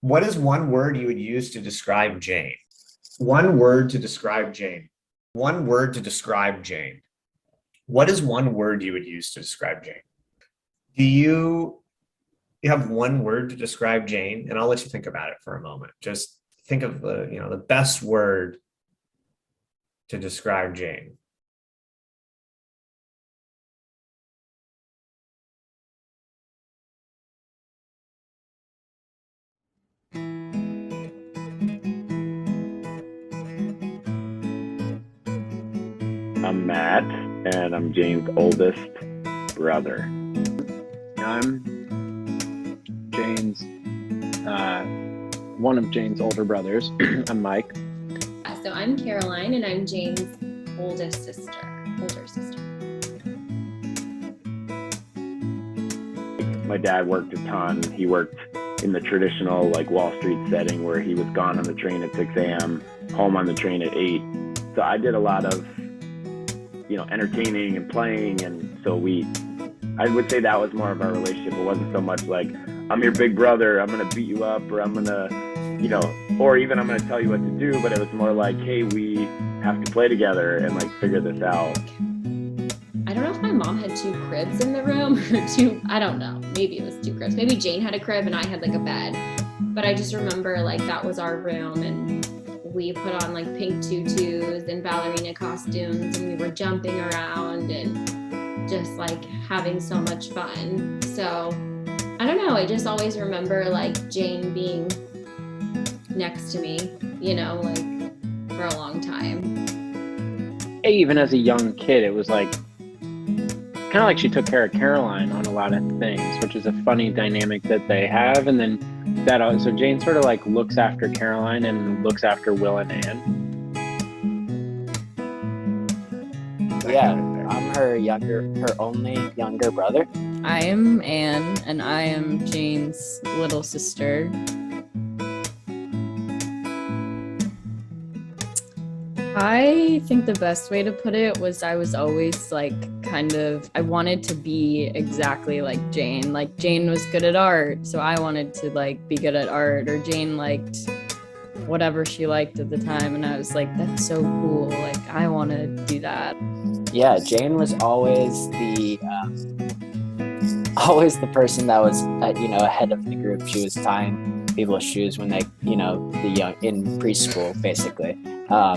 What is one word you would use to describe Jane? One word to describe Jane. One word to describe Jane. What is one word you would use to describe Jane? Do you have one word to describe Jane? And I'll let you think about it for a moment. Just think of the best word to describe Jane. I'm Matt, and I'm Jane's oldest brother. I'm Jane's, one of Jane's older brothers. I'm Mike. So I'm Caroline, and I'm Jane's older sister. My dad worked a ton. He worked in the traditional Wall Street setting where he was gone on the train at 6 a.m., home on the train at 8. So I did a lot of entertaining and playing, and so I would say that was more of our relationship. It wasn't so much like, I'm your big brother, I'm gonna beat you up, or I'm gonna, or even I'm gonna tell you what to do, but it was more like, hey, we have to play together and figure this out. I don't know if my mom had two cribs in the room or two, I don't know, maybe it was two cribs. Maybe Jane had a crib and I had a bed, but I just remember that was our room, and we put on pink tutus and ballerina costumes, and we were jumping around and just having so much fun. So I don't know, I just always remember Jane being next to me, for a long time. Even as a young kid, it was kind of like she took care of Caroline on a lot of things, which is a funny dynamic that they have. And then so Jane sort of looks after Caroline and looks after Will and Anne. Yeah, I'm her only younger brother. I am Anne, and I am Jane's little sister. I think the best way to put it was I was always I wanted to be exactly like Jane. Jane was good at art, so I wanted to be good at art, or Jane liked whatever she liked at the time, and I was that's so cool. I want to do that. Yeah, Jane was always the person that was ahead of the group. She was tying people's shoes when they the young in preschool basically.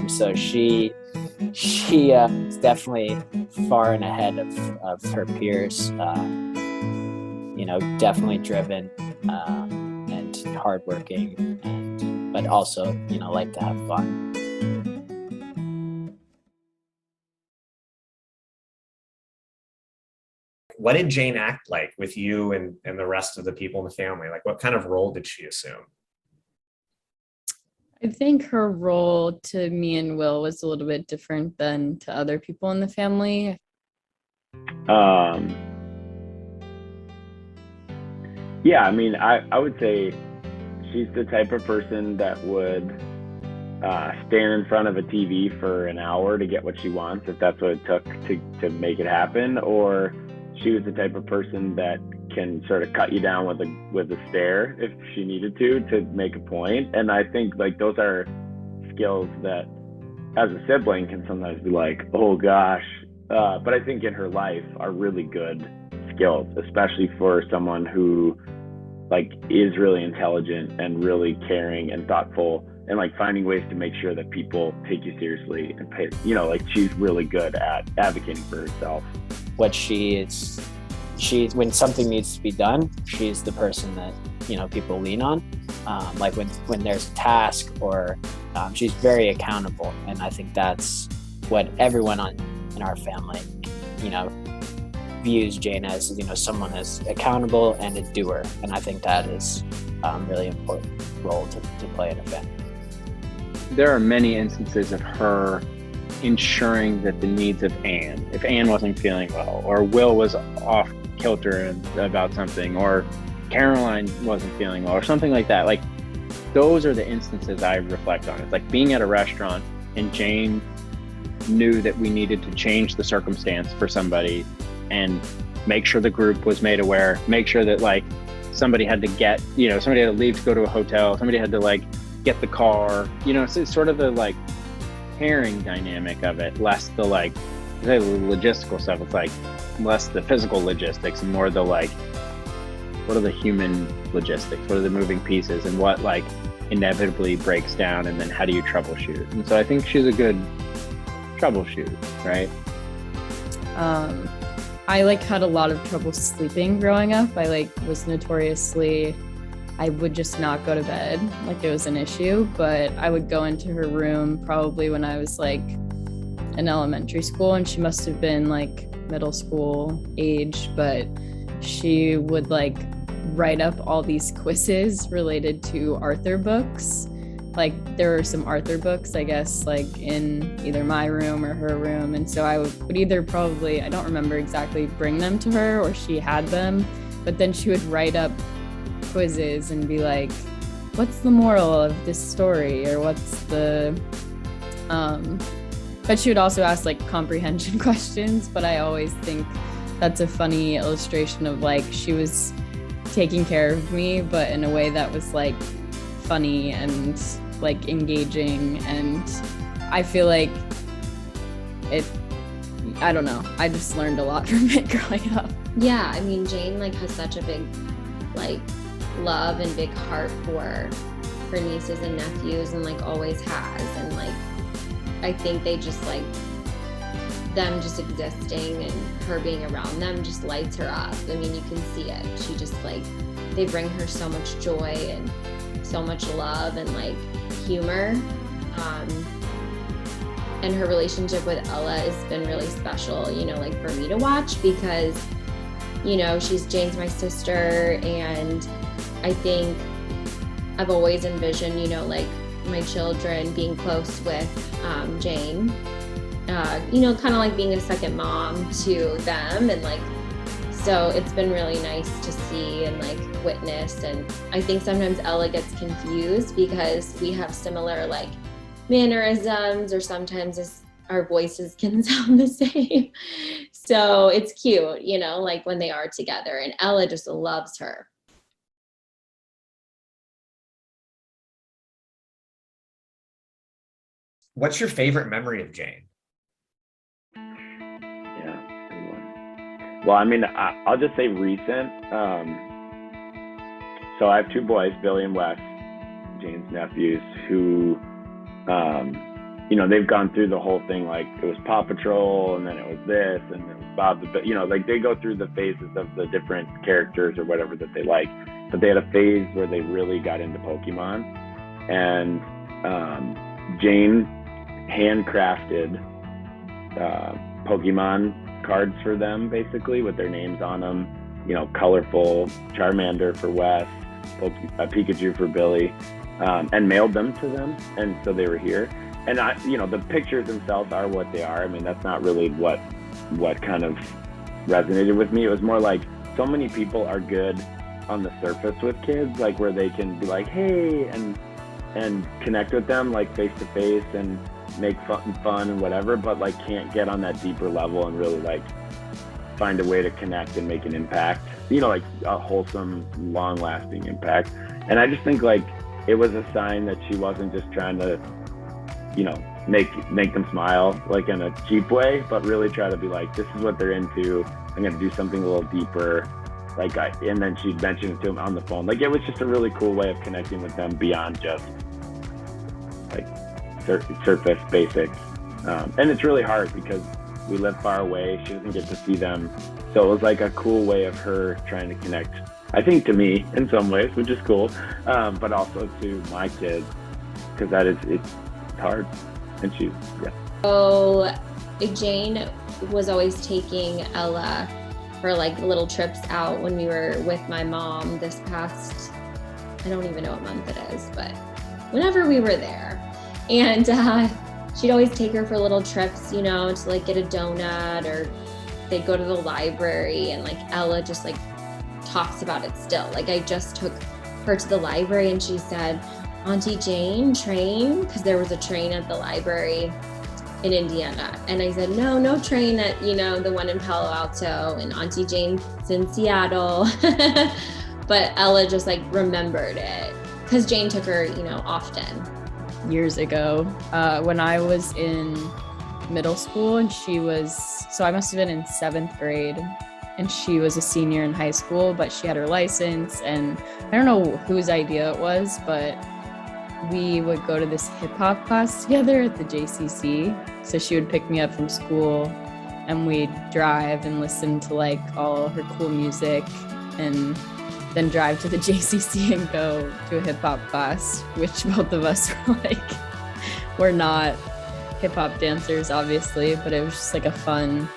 So she is definitely far and ahead of her peers. Definitely driven and hardworking, but also like to have fun. What did Jane act like with you and the rest of the people in the family? What kind of role did she assume? I think her role to me and Will was a little bit different than to other people in the family. Yeah, I would say she's the type of person that would stand in front of a TV for an hour to get what she wants, if that's what it took to make it happen. Or she was the type of person that can sort of cut you down with a stare if she needed to make a point. And I think those are skills that as a sibling can sometimes be oh gosh, but I think in her life are really good skills, especially for someone who is really intelligent and really caring and thoughtful, and finding ways to make sure that people take you seriously and pay, she's really good at advocating for herself. What she's when something needs to be done, she's the person that people lean on. When there's a task, or she's very accountable, and I think that's what everyone in our family views Jane as, someone as accountable and a doer, and I think that is really important role to play in a family. There are many instances of her ensuring that the needs of Anne, if Anne wasn't feeling well, or Will was off kilter about something, or Caroline wasn't feeling well, or something like that, those are the instances I reflect on. It's being at a restaurant and Jane knew that we needed to change the circumstance for somebody and make sure the group was made aware, make sure that somebody had to leave to go to a hotel, somebody had to like get the car, so it's sort of the like pairing dynamic of it, less the like the logistical stuff. It's like less the physical logistics and more the like, what are the human logistics? What are the moving pieces and what like inevitably breaks down, and then how do you troubleshoot? And so I think she's a good troubleshooter, right? I like had a lot of trouble sleeping growing up. I like was notoriously, I would just not go to bed, like it was an issue, but I would go into her room probably when I was like in elementary school, and she must have been like middle school age, but she would like write up all these quizzes related to Arthur books. Like there were some Arthur books, I guess, like in either my room or her room. And so I would either probably, I don't remember exactly, bring them to her or she had them, but then she would write up quizzes and be like, what's the moral of this story? Or what's the, but she would also ask like comprehension questions, but I always think that's a funny illustration of like, she was taking care of me, but in a way that was like funny and like engaging, and I feel like I don't know, I just learned a lot from it growing up. Yeah, I mean, Jane like has such a big like love and big heart for her nieces and nephews, and like always has, and like I think they just like them just existing and her being around them just lights her up. I mean, you can see it. She just like, they bring her so much joy and so much love and like humor. And her relationship with Ella has been really special, like for me to watch, because, she's Jane's my sister, and I think I've always envisioned, like my children being close with Jane, kind of like being a second mom to them, and like, so it's been really nice to see and like witness. And I think sometimes Ella gets confused because we have similar like mannerisms, or sometimes our voices can sound the same. So it's cute, like when they are together, and Ella just loves her. What's your favorite memory of Jane? Yeah, good one. Well, I mean, I'll just say recent. So I have two boys, Billy and Wes, Jane's nephews, who, they've gone through the whole thing. Like it was Paw Patrol, and then it was this, and it was Bob the, like they go through the phases of the different characters or whatever that they like. But they had a phase where they really got into Pokemon, and Jane handcrafted Pokemon cards for them, basically with their names on them. Colorful Charmander for Wes, Pikachu for Billy, and mailed them to them, and so they were here. And the pictures themselves are what they are. I mean, that's not really what kind of resonated with me. It was more like, so many people are good on the surface with kids, like where they can be like, hey, and connect with them like face to face and make fun and whatever, but like can't get on that deeper level and really like find a way to connect and make an impact, like a wholesome, long lasting impact. And I just think like it was a sign that she wasn't just trying to, make them smile like in a cheap way, but really try to be like, this is what they're into. I'm going to do something a little deeper. And then she'd mention it to him on the phone. Like it was just a really cool way of connecting with them beyond just like surface basics. And it's really hard because we live far away. She doesn't get to see them. So it was like a cool way of her trying to connect, I think, to me in some ways, which is cool, but also to my kids, because it's hard. And yeah. So Jane was always taking Ella for like little trips out when we were with my mom this past, I don't even know what month it is, but whenever we were there. And she'd always take her for little trips, to like get a donut, or they'd go to the library, and like Ella just like talks about it still. Like I just took her to the library and she said, Auntie Jane, train? Because there was a train at the library in Indiana. And I said, no train at, the one in Palo Alto, and Auntie Jane's in Seattle. but Ella just like remembered it because Jane took her, often. Years ago, when I was in middle school, and so I must have been in 7th grade, and she was a senior in high school, but she had her license, and I don't know whose idea it was, but we would go to this hip hop class together at the JCC. So she would pick me up from school, and we'd drive and listen to like all her cool music, and then drive to the JCC and go to a hip hop class, which both of us were like, we're not hip hop dancers, obviously, but it was just like a fun,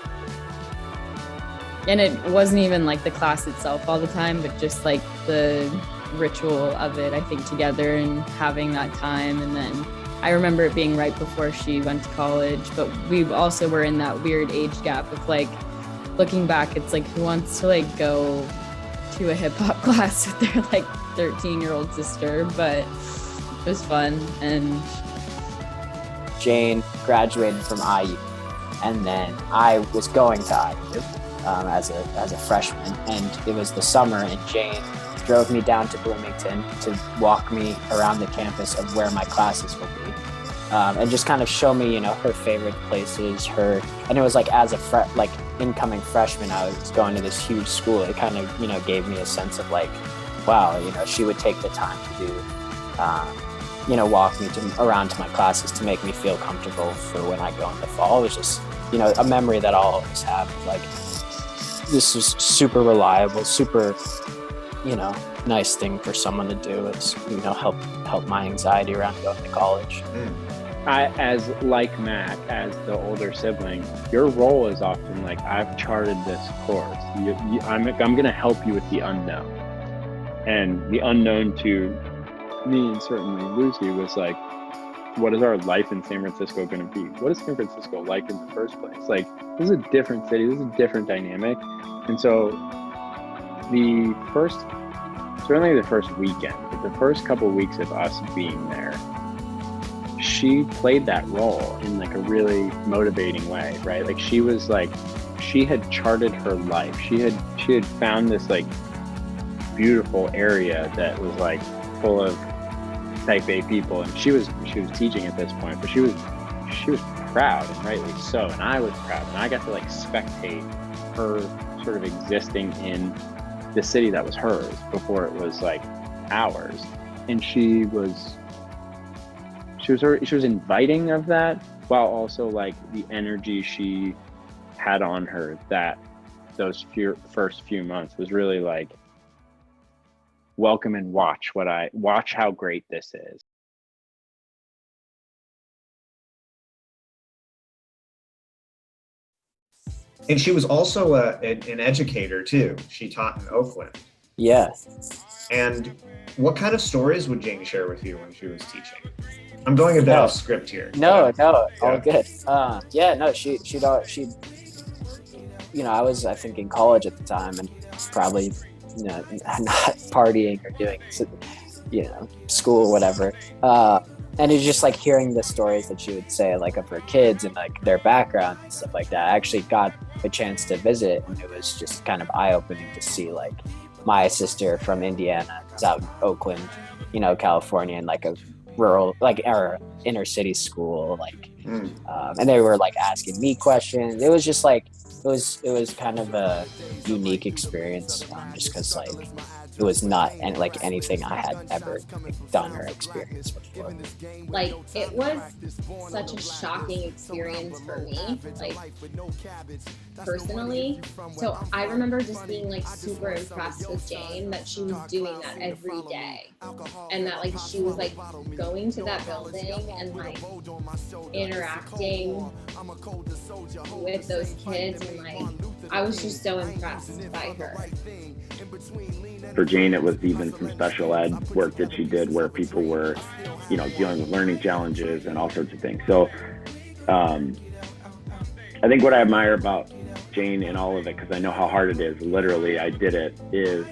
and it wasn't even like the class itself all the time, but just like the ritual of it, I think, together and having that time. And then I remember it being right before she went to college, but we also were in that weird age gap of like, looking back, it's like, who wants to like go to a hip hop class with their like 13-year-old sister? But it was fun. And Jane graduated from IU, and then I was going to IU as a freshman, and it was the summer, and Jane drove me down to Bloomington to walk me around the campus of where my classes would be, and just kind of show me, her favorite places. And it was like, as a incoming freshman, I was going to this huge school. It kind of, gave me a sense of like, wow, she would take the time to do, walk me around to my classes to make me feel comfortable for when I go in the fall. It was just, a memory that I'll always have. Like, this is super reliable, super, nice thing for someone to do is, help my anxiety around going to college. As like Matt, as the older sibling, your role is often like, I've charted this course. I'm going to help you with the unknown. And the unknown to me, and certainly Lucy, was like, what is our life in San Francisco going to be? What is San Francisco like in the first place? Like, this is a different city. This is a different dynamic. And so certainly the first weekend, but the first couple of weeks of us being there, she played that role in like a really motivating way, right? Like, she was like, she had charted her life. She had found this like beautiful area that was like full of type A people, and she was teaching at this point, but she was proud, and rightly so, and I was proud, and I got to like spectate her sort of existing in the city that was hers before it was like ours. And she was inviting of that, while also like the energy she had on her that those first few months was really like, welcome and watch how great this is. And she was also an educator too. She taught in Oakland. Yeah. And what kind of stories would Jane share with you when she was teaching? I'm going a bit off script here. No, all good. I was, I think, in college at the time, and probably, not partying or doing, school or whatever. And it's just like hearing the stories that she would say, like, of her kids and like their background and stuff like that. I actually got a chance to visit, and it was just kind of eye-opening to see like my sister from Indiana is out in Oakland, California, in like a rural, like, or inner city school, like, and they were like asking me questions. It was just like, it was kind of a unique experience, just because like it was not like anything I had ever done or experienced before. Like, it was such a shocking experience for me, like, personally. So I remember just being like super impressed with Jane, that she was doing that every day, and that like she was like going to that building and like interacting with those kids, and like I was just so impressed by her. For Jane, it was even some special ed work that she did where people were, dealing with learning challenges and all sorts of things. So I think what I admire about Jane in all of it, because I know how hard it is, literally I did it, is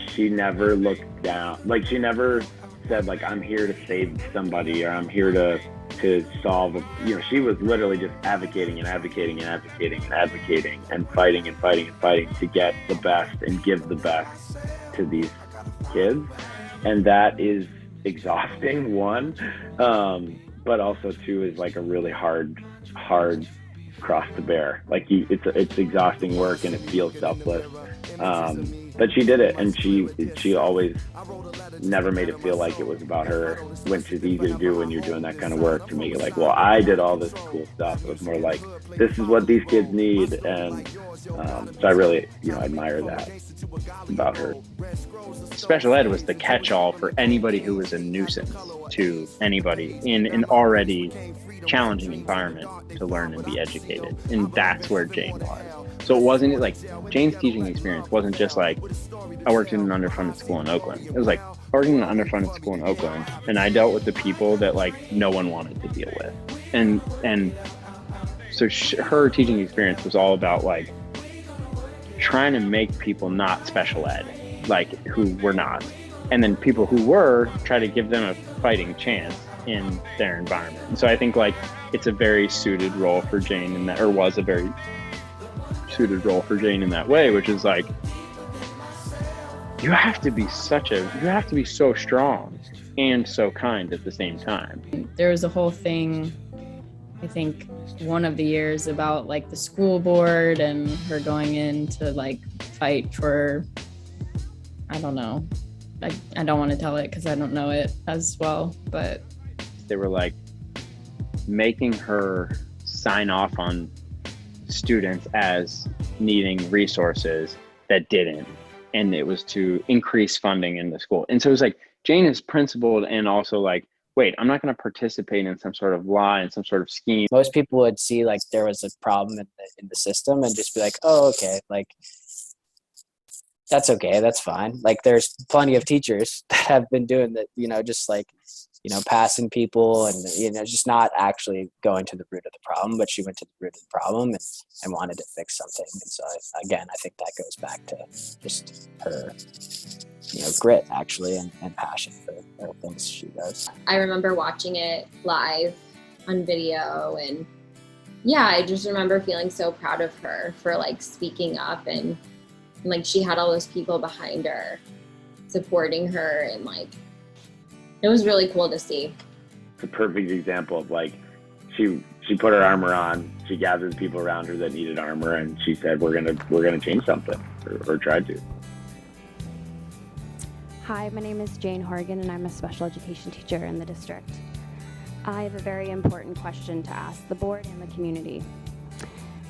she never looked down. Like, she never said like, I'm here to save somebody, or I'm here to solve she was literally just advocating and advocating and advocating and advocating and fighting and fighting and fighting to get the best and give the best to these kids, and that is exhausting, one, but also two is like a really hard cross to bear. Like it's exhausting work and it feels selfless, but she did it, and she always never made it feel like it was about her, which is easy to do when you're doing that kind of work, to make it like, well, I did all this cool stuff. It was more like, this is what these kids need, and so I really admire that about her. Special ed was the catch-all for anybody who was a nuisance to anybody in an already challenging environment to learn and be educated, and that's where Jane was. So it wasn't like Jane's teaching experience wasn't just like, I worked in an underfunded school in Oakland. It was like, I worked in an underfunded school in Oakland, and I dealt with the people that like no one wanted to deal with, and so her teaching experience was all about like trying to make people not special ed, like who were not, and then people who were, try to give them a fighting chance in their environment. And so I think like it's a very suited role for Jane in that, or was a very suited role for Jane in that way, which is like, you have to be so strong and so kind at the same time. There was a whole thing, I think one of the years, about like the school board and her going in to like fight for, I don't know. I don't want to tell it because I don't know it as well, but they were like making her sign off on students as needing resources that didn't, and it was to increase funding in the school. And so it was like, Jane is principled and also like, wait, I'm not going to participate in some sort of lie and some sort of scheme. Most people would see like there was a problem in the system and just be like, oh, okay, like that's okay, that's fine. Like there's plenty of teachers that have been doing that, just like, passing people and, just not actually going to the root of the problem, but she went to the root of the problem and wanted to fix something. And so again, I think that goes back to just her, grit actually, and passion for the things she does. I remember watching it live on video, and yeah, I just remember feeling so proud of her for like speaking up, and like she had all those people behind her supporting her, and like it was really cool to see. It's a perfect example of like she put her armor on, she gathered people around her that needed armor, and she said, we're gonna change something, or try to. Hi, my name is Jane Horgan, and I'm a special education teacher in the district. I have a very important question to ask the board and the community.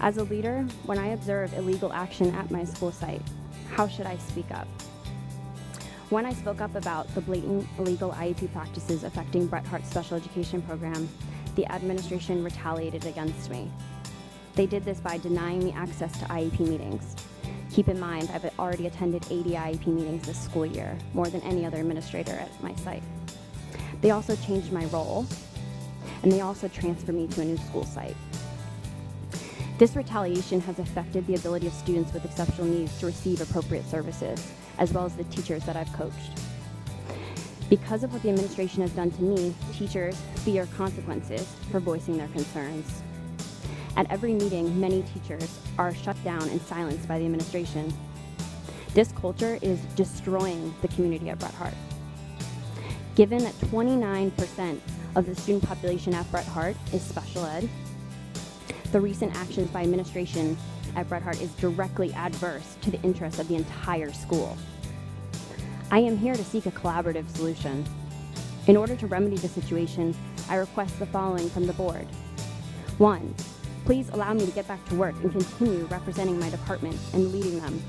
As a leader, when I observe illegal action at my school site, how should I speak up? When I spoke up about the blatant illegal IEP practices affecting Bret Hart's special education program, the administration retaliated against me. They did this by denying me access to IEP meetings. Keep in mind, I've already attended 80 IEP meetings this school year, more than any other administrator at my site. They also changed my role, and they also transferred me to a new school site. This retaliation has affected the ability of students with exceptional needs to receive appropriate services, as well as the teachers that I've coached. Because of what the administration has done to me, teachers fear consequences for voicing their concerns. At every meeting, many teachers are shut down and silenced by the administration. This culture is destroying the community at Bret Harte. Given that 29% of the student population at Bret Harte is special ed, the recent actions by administration at Bret Harte is directly adverse to the interests of the entire school. I am here to seek a collaborative solution. In order to remedy the situation, I request the following from the board. 1, please allow me to get back to work and continue representing my department and leading them.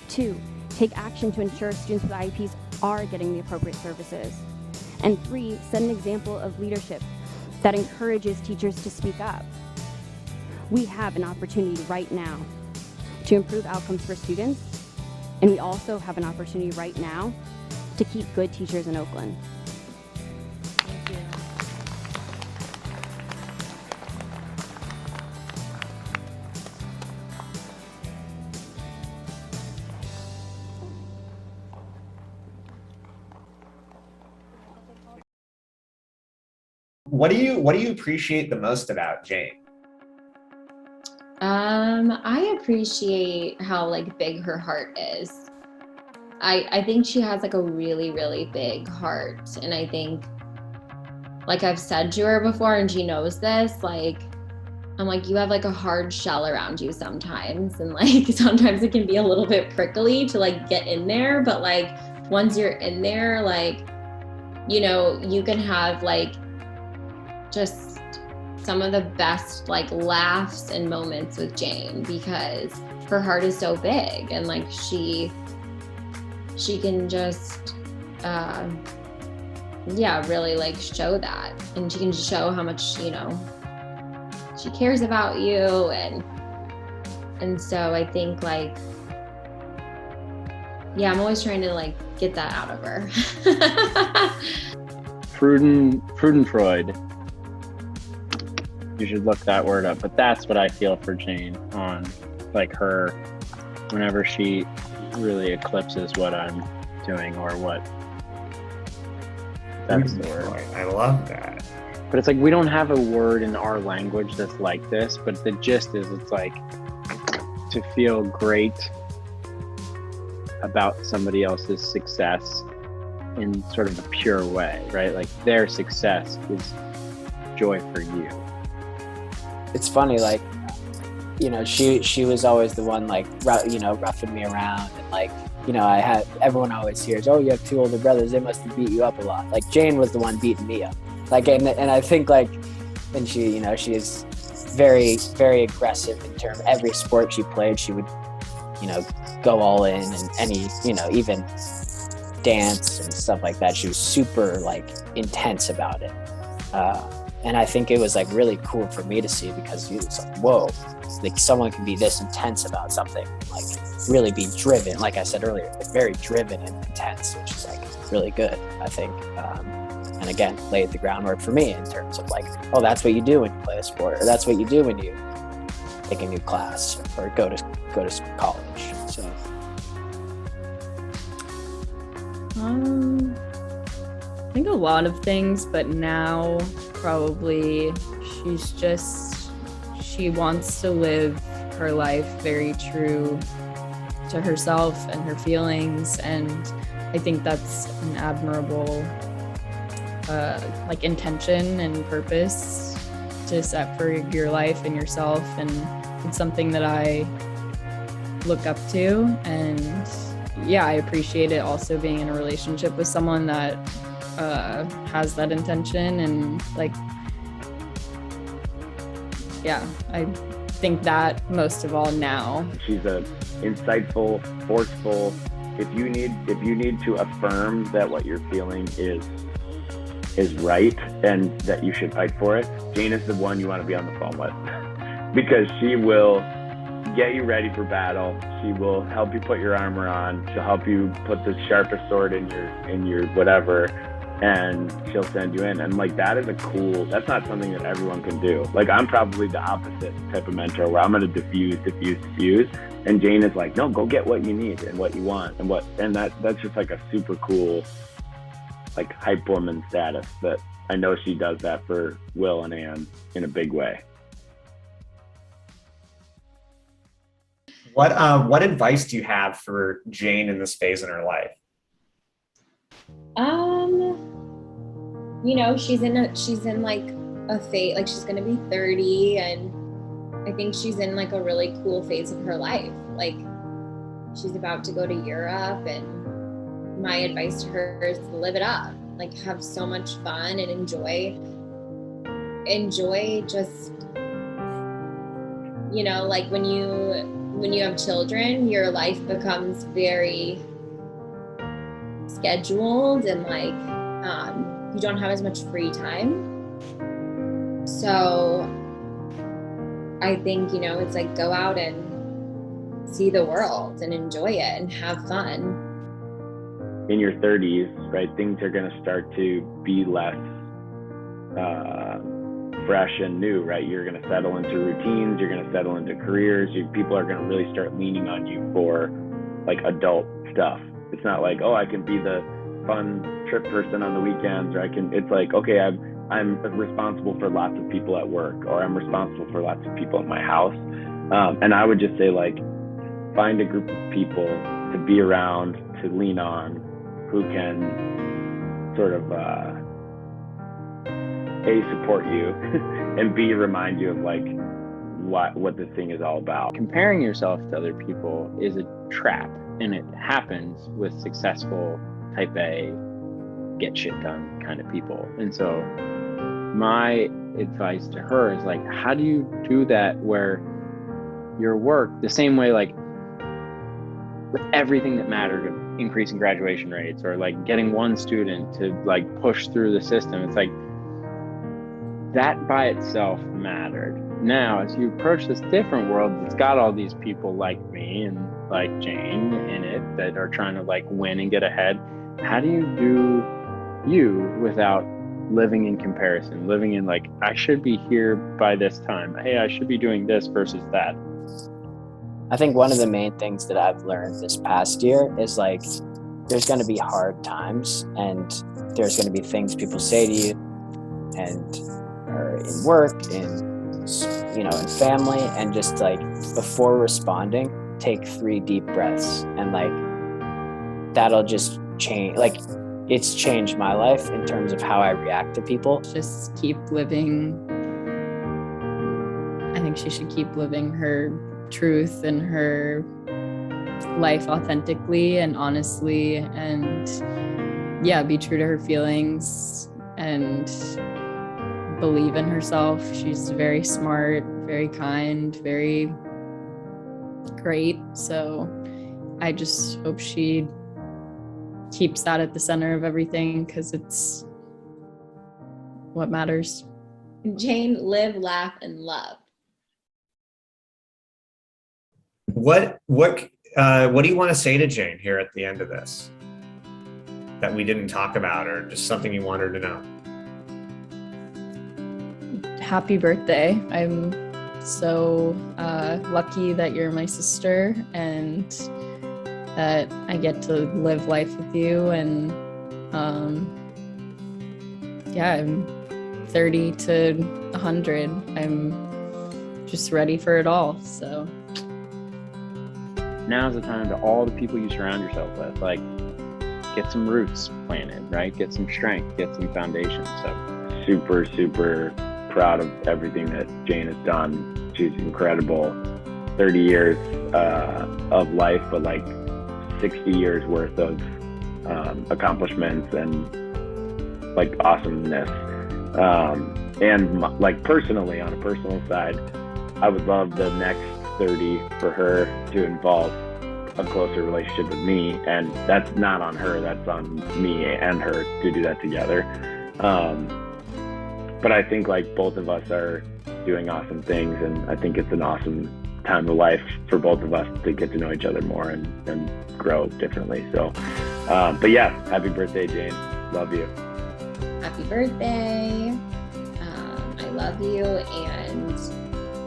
2, take action to ensure students with IEPs are getting the appropriate services. And 3, set an example of leadership that encourages teachers to speak up. We have an opportunity right now to improve outcomes for students, and we also have an opportunity right now to keep good teachers in Oakland. Thank you. What do you appreciate the most about Jane? I appreciate how like big her heart is. I think she has like a really, really big heart. And I think, like I've said to her before, and she knows this, like, I'm like, you have like a hard shell around you sometimes. And like, sometimes it can be a little bit prickly to like get in there. But like, once you're in there, like, you know, you can have like just some of the best like laughs and moments with Jane, because her heart is so big, and like she can just really like show that, and she can show how much, you know, she cares about you, and so I think like, yeah, I'm always trying to like get that out of her. Freudenfreud. You should look that word up, but that's what I feel for Jane on like her, whenever she really eclipses what I'm doing or what. That's the word. I love that. But it's like, we don't have a word in our language that's like this, but the gist is, it's like to feel great about somebody else's success in sort of a pure way, right? Like their success is joy for you. It's funny, like, you know, she was always the one like, you know, roughing me around, and like, you know, everyone always hears, oh, you have two older brothers, they must have beat you up a lot. Like Jane was the one beating me up. Like, and I think like, and she, you know, she is very, very aggressive in terms, every sport she played, she would, you know, go all in, and any, you know, even dance and stuff like that, she was super like intense about it. And I think it was like really cool for me to see, because it was like, whoa, like someone can be this intense about something, like really be driven, like I said earlier, like very driven and intense, which is like really good, I think. And again, laid the groundwork for me in terms of like, oh, that's what you do when you play a sport, or that's what you do when you take a new class or go to college. So I think a lot of things, but now probably she wants to live her life very true to herself and her feelings, and I think that's an admirable like intention and purpose to set for your life and yourself, and it's something that I look up to. And yeah, I appreciate it also being in a relationship with someone that has that intention, and like, yeah, I think that most of all now. She's a insightful, forceful. If you need to affirm that what you're feeling is right and that you should fight for it, Jane is the one you want to be on the phone with, because she will get you ready for battle. She will help you put your armor on. She'll help you put the sharpest sword in your whatever, and she'll send you in. And like, that's not something that everyone can do. Like, I'm probably the opposite type of mentor, where I'm going to diffuse. And Jane is like, no, go get what you need and what you want, and that's just like a super cool, like, hype woman status that I know she does that for Will and Anne in a big way. What advice do you have for Jane in this phase in her life? You know, she's in like a phase, like she's gonna be 30, and I think she's in like a really cool phase of her life. Like, she's about to go to Europe, and my advice to her is to live it up. Like, have so much fun and enjoy just, you know, like when you have children, your life becomes very scheduled, and like you don't have as much free time. So I think, you know, it's like, go out and see the world and enjoy it and have fun. In your 30s, right, things are going to start to be less fresh and new, right? You're going to settle into routines, you're going to settle into careers, people are going to really start leaning on you for like adult stuff. It's not like, oh, I can be the fun trip person on the weekends, or it's like, okay, I'm responsible for lots of people at work, or I'm responsible for lots of people in my house. And I would just say, like, find a group of people to be around, to lean on, who can sort of A, support you, and B, remind you of like what this thing is all about. Comparing yourself to other people is a trap, and it happens with successful type A, get shit done kind of people. And so my advice to her is like, how do you do that where your work, the same way like with everything that mattered, increasing graduation rates or like getting one student to like push through the system, it's like that by itself mattered. Now, as you approach this different world that's got all these people like me and like Jane in it that are trying to like win and get ahead, how do you do you without living in comparison, living in like, I should be here by this time. Hey, I should be doing this versus that. I think one of the main things that I've learned this past year is like, there's going to be hard times and there's going to be things people say to you and or in work, in, you know, in family, and just like before responding, take 3 deep breaths, and like that'll just change. Like it's changed my life in terms of how I react to people. Just keep living. I think she should keep living her truth and her life authentically and honestly, and yeah, be true to her feelings and believe in herself. She's very smart, very kind, very great. So I just hope she keeps that at the center of everything, because it's what matters. Jane, live, laugh, and love. What do you want to say to Jane here at the end of this that we didn't talk about, or just something you want her to know? Happy birthday. I'm so lucky that you're my sister and that I get to live life with you. And yeah, I'm 30 to 100. I'm just ready for it all. So Now's the time to all the people you surround yourself with, like get some roots planted, right? Get some strength, get some foundation. So Super, super proud of everything that Jane has done. She's incredible. 30 years of life, but like 60 years worth of accomplishments and like awesomeness. And like personally, on a personal side, I would love the next 30 for her to involve a closer relationship with me, and that's not on her, that's on me and her to do that together. But I think like both of us are doing awesome things, and I think it's an awesome time of life for both of us to get to know each other more and grow differently. So, but yeah, happy birthday, Jane. Love you. Happy birthday. I love you, and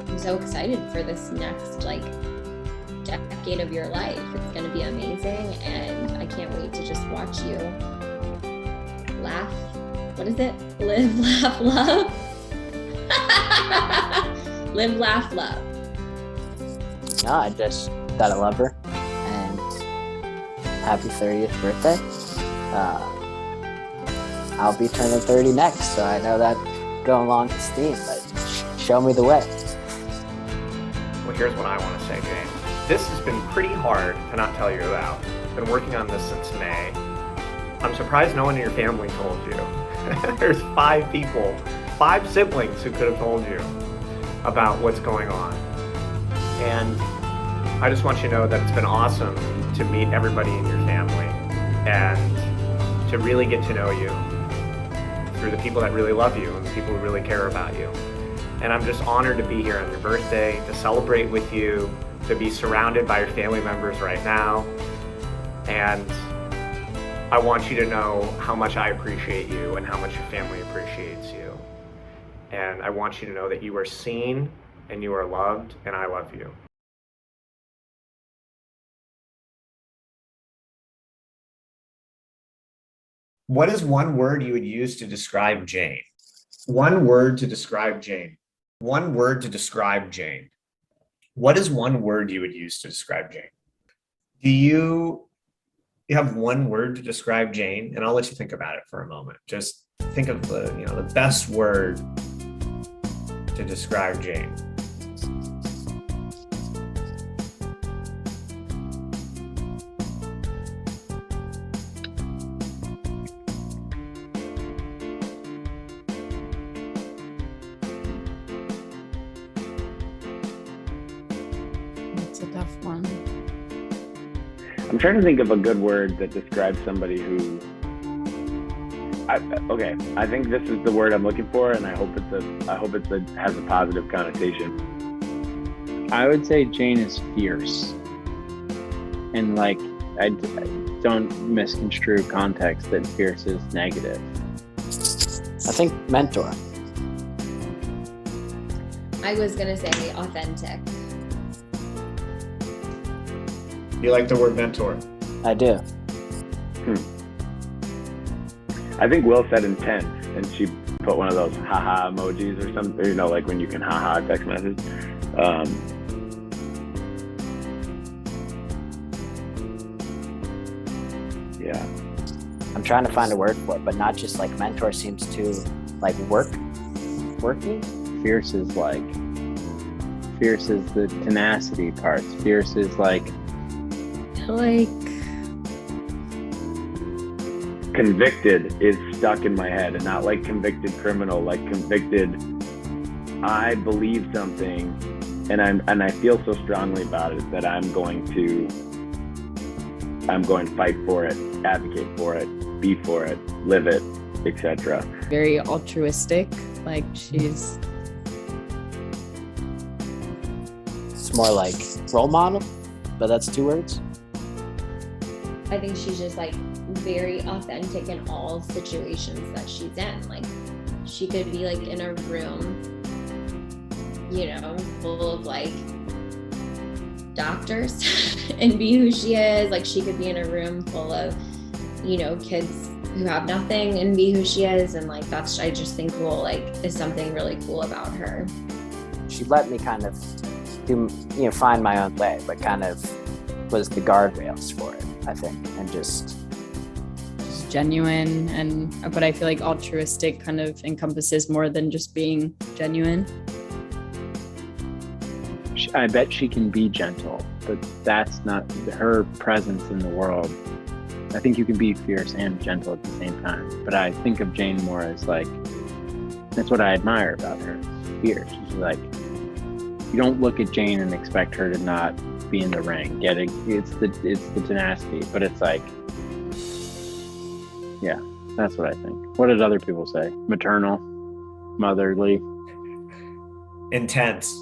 I'm so excited for this next like decade of your life. It's going to be amazing, and I can't wait to just watch you laugh. What is it? Live, laugh, love. Live, laugh, love. No, I just gotta love her, and happy 30th birthday. I'll be turning 30 next, so I know that going along with Steve, but show me the way. Well, here's what I want to say, Jane. This has been pretty hard to not tell you about. Been working on this since May. I'm surprised no one in your family told you. There's 5 people, 5 siblings who could have told you about what's going on. And I just want you to know that it's been awesome to meet everybody in your family and to really get to know you through the people that really love you and the people who really care about you. And I'm just honored to be here on your birthday, to celebrate with you, to be surrounded by your family members right now. And I want you to know how much I appreciate you and how much your family appreciates you. And I want you to know that you are seen and you are loved, and I love you. What is one word you would use to describe Jane? One word to describe Jane. One word to describe Jane. What is one word you would use to describe Jane? You have one word to describe Jane, and I'll let you think about it for a moment. Just think of the best word to describe Jane. It's a tough one. I'm trying to think of a good word that describes somebody who. Okay, I think this is the word I'm looking for, and I hope has a positive connotation. I would say Jane is fierce, and like I don't misconstrue context that fierce is negative. I think mentor. I was gonna say authentic. You like the word mentor? I do. I think Will said intense, and she put one of those haha emojis or something. You know, like when you can haha text message. Yeah. I'm trying to find a word for it, but not just like mentor seems too like worky. Fierce is the tenacity parts. Fierce is like Convicted is stuck in my head, and not like convicted criminal, like convicted. I believe something, and I feel so strongly about it that I'm going to fight for it, advocate for it, be for it, live it, etc. Very altruistic. Like she's It's more like role model, but that's 2 words. I think she's just like very authentic in all situations that she's in. Like she could be like in a room, full of like doctors and be who she is. Like she could be in a room full of, kids who have nothing and be who she is. And like that's, I just think is something really cool about her. She let me kind of do, find my own way, but kind of was the guardrails for it, I think, and just genuine, but I feel like altruistic kind of encompasses more than just being genuine. I bet she can be gentle, but that's not her presence in the world. I think you can be fierce and gentle at the same time, but I think of Jane more as like, that's what I admire about her. Fierce. She's like, you don't look at Jane and expect her to not be in the ring. It's the tenacity, but it's like, yeah, that's what I think. What did other people say? Maternal, motherly, Intense.